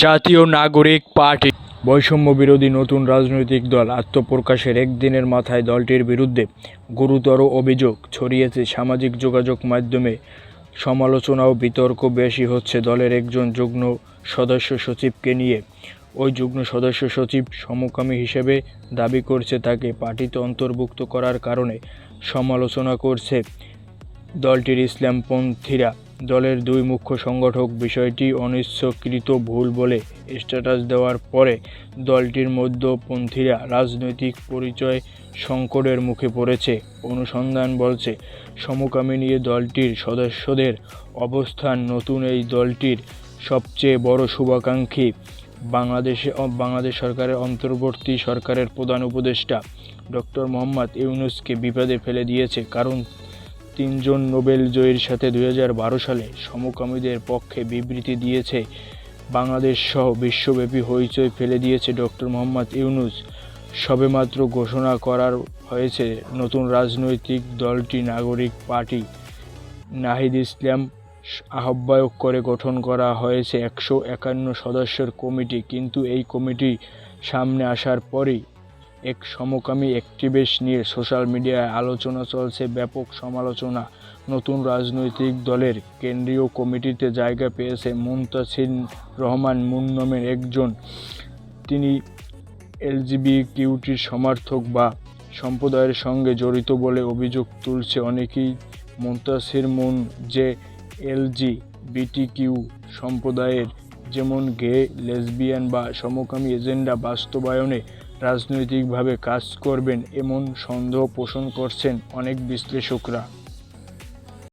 জাতীয় নাগরিক পার্টি বৈষম্য বিরোধী নতুন রাজনৈতিক দল আত্মপ্রকাশের একদিনের মাথায় দলটির বিরুদ্ধে গুরুতর অভিযোগ ছড়িয়েছে। সামাজিক যোগাযোগ মাধ্যমে সমালোচনা ও বিতর্ক বেশি হচ্ছে দলের একজন যুগ্ম সদস্য সচিবকে নিয়ে। ওই যুগ্ম সদস্য সচিব সমকামী হিসেবে দাবি করছে, তাকে পার্টিতে অন্তর্ভুক্ত করার কারণে সমালোচনা করছে দলটির ইসলামপন্থীরা। দলের দুই মুখ্য সংগঠক বিষয়টি অনিচ্ছাকৃত ভুল বলে স্ট্যাটাস দেওয়ার পরে দলটির মধ্যপন্থীরা রাজনৈতিক পরিচয় সংকটের মুখে পড়েছে। অনুসন্ধান বলছে, সমকামী নিয়ে দলটির সদস্যদের অবস্থান নতুন। এই দলটির সবচেয়ে বড় শুভাকাঙ্ক্ষী বাংলাদেশ সরকারের অন্তর্বর্তী সরকারের প্রধান উপদেষ্টা ডক্টর মোহাম্মদ ইউনূসকে বিপদে ফেলে দিয়েছে। কারণ তিনজন নোবেল জয়ীর সাথে 2012 সালে সমকামীদের পক্ষে বিবৃতি দিয়েছে বাংলাদেশসহ বিশ্বব্যাপী হইচই ফেলে দিয়েছে ডক্টর মোহাম্মদ ইউনূস। সবেমাত্র ঘোষণা করা হয়েছে নতুন রাজনৈতিক দলটি নাগরিক পার্টি। নাহিদ ইসলাম আহ্বায়ক করে গঠন করা হয়েছে 151 সদস্যের কমিটি। কিন্তু এই কমিটি সামনে আসার পরই এক সমকামী অ্যাক্টিভিস্ট নিয়ে সোশ্যাল মিডিয়ায় আলোচনা চলছে, ব্যাপক সমালোচনা। নতুন রাজনৈতিক দলের কেন্দ্রীয় কমিটিতে জায়গা পেয়েছে মুনতাসির রহমান মুন নামের একজন। তিনি এলজিবিটিকিউর সমর্থক বা সম্প্রদায়ের সঙ্গে জড়িত বলে অভিযোগ তুলছে অনেকেই। মুনতাসির মুন যে এলজিবিটিকিউ সম্প্রদায়ের, যেমন গে, লেসবিয়ান বা সমকামী এজেন্ডা বাস্তবায়নে রাজনৈতিকভাবে কাজ করবেন এমন সন্দেহ পোষণ করছেন অনেক বিশ্লেষকরা।